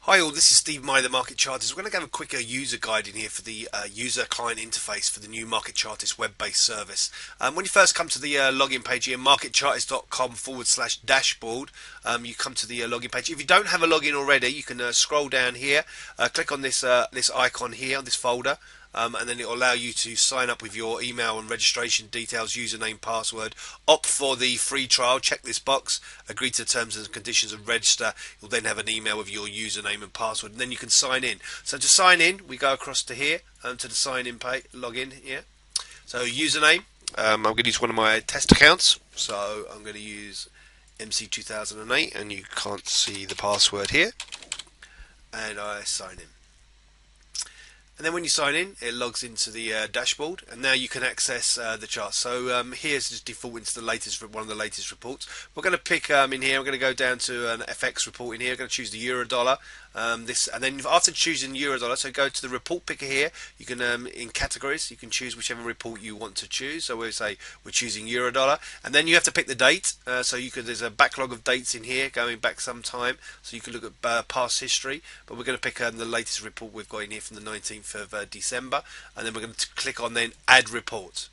Hi all, this is Steve Meyer, the Market Chartist. We're going to have a quick user guide in here for the user client interface for the new Market Chartist web-based service. When you first come to the login page here, marketchartist.com/dashboard, you come to the login page. If you don't have a login already, you can scroll down here, click on this icon here, on this folder. And then it will allow you to sign up with your email and registration details, username, password. Opt for the free trial, check this box, agree to terms and conditions and register. You'll then have an email with your username and password, and then you can sign in. So to sign in, we go across to here, to the sign in page, login here. So username, I'm going to use one of my test accounts. So I'm going to use MC2008, and you can't see the password here. And I sign in. And then when you sign in, it logs into the dashboard, and now you can access the charts. So here's just default into the latest, one of the latest reports. We're going to pick in here. We're going to go down to an FX report in here. We're going to choose the euro dollar. This, and then after choosing euro dollar, so go to the report picker here. You can in categories, you can choose whichever report you want to choose. So we'll say we're choosing euro dollar, and then you have to pick the date. So you could, there's a backlog of dates in here going back some time, so you can look at past history. But we're going to pick the latest report we've got in here from the 19th of December, and then we're going to click on then add report,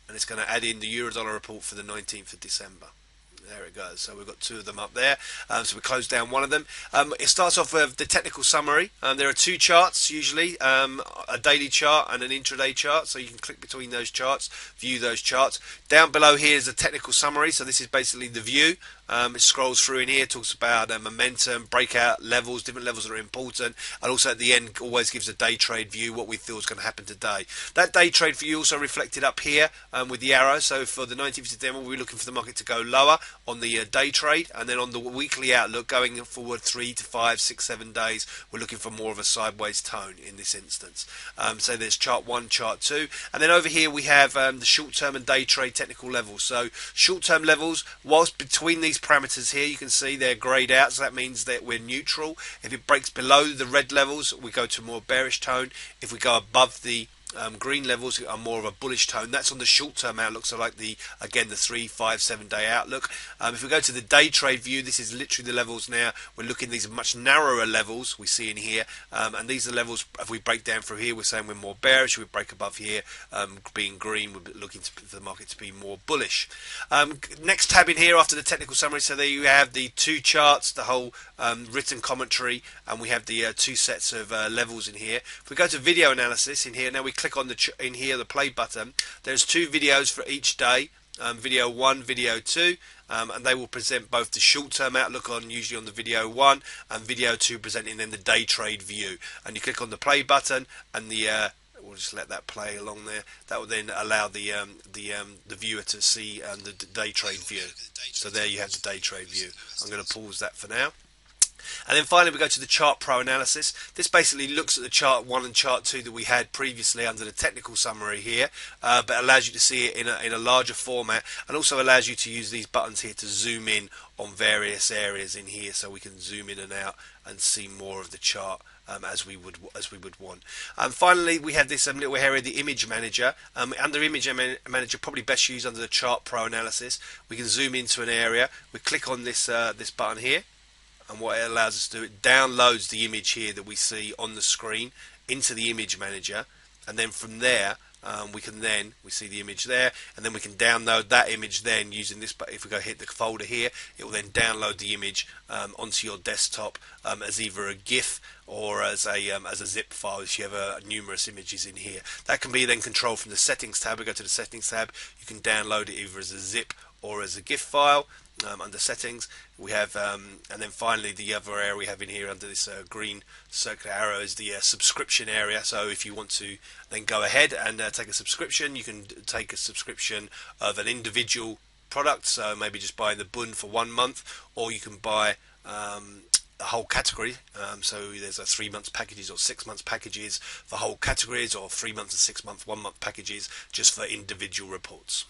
and it's going to add in the euro dollar report for the 19th of December. There it goes. So we've got two of them up there. So we close down one of them. It starts off with the technical summary. There are two charts usually, a daily chart and an intraday chart. So you can click between those charts, view those charts. Down below here is a technical summary. So this is basically the view. It scrolls through in here, talks about momentum, breakout levels, different levels that are important, and also at the end always gives a day trade view, what we feel is going to happen today. That day trade view also reflected up here with the arrow. So for the 19th of December, we're looking for the market to go lower on the day trade, and then on the weekly outlook, going forward 3 to 5, 6, 7 days, we're looking for more of a sideways tone in this instance. So there's chart 1, chart 2, and then over here we have the short-term and day trade technical levels. So short-term levels, whilst between these parameters here, you can see they're greyed out, so that means that we're neutral. If it breaks below the red levels, we go to a more bearish tone. If we go above the green levels, are more of a bullish tone. That's on the short-term outlook, so like the 3, 5, 7 day outlook. If we go to the day trade view, this is literally the levels now. We're looking, these are much narrower levels we see in here, and these are the levels. If we break down through here, we're saying we're more bearish. We break above here, being green, we're looking for the market to be more bullish. Next tab in here after the technical summary, so there you have the two charts, the whole written commentary, and we have the two sets of levels in here. If we go to video analysis in here, now we click on in here the play button. There's two videos for each day, video 1, video 2, and they will present both the short-term outlook usually on the video 1, and video 2 presenting then the day trade view. And you click on the play button, and we'll just let that play along there. That will then allow the viewer to see the day trade view. So there you have the day trade view. I'm going to pause that for now. And then finally we go to the Chart Pro analysis. This basically looks at the chart 1 and chart 2 that we had previously under the technical summary here, but allows you to see it in a larger format, and also allows you to use these buttons here to zoom in on various areas in here, so we can zoom in and out and see more of the chart as we would want. Finally, we have this little area, the Image Manager. Under Image Manager, probably best used under the Chart Pro analysis. We can zoom into an area. We click on this button here, and what it allows us to do, it downloads the image here that we see on the screen into the Image Manager, and then from there we see the image there, and then we can download that image then using this. But if we go hit the folder here, it will then download the image onto your desktop as either a GIF or as a zip file if you have numerous images in here. That can be then controlled from the settings tab. We go to the settings tab, you can download it either as a zip or as a GIF file. Under settings we have, and then finally the other area we have in here under this green circular arrow is the subscription area. So if you want to then go ahead and take a subscription, you can take a subscription of an individual product, so maybe just buy the bun for 1 month, or you can buy a whole category. So there's a 3 months packages or 6 months packages for whole categories, or 3 months and 6 month, 1 month packages just for individual reports.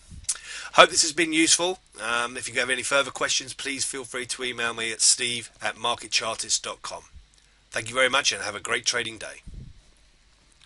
Hope this has been useful. If you have any further questions, please feel free to email me at steve@marketchartist.com. Thank you very much, and have a great trading day.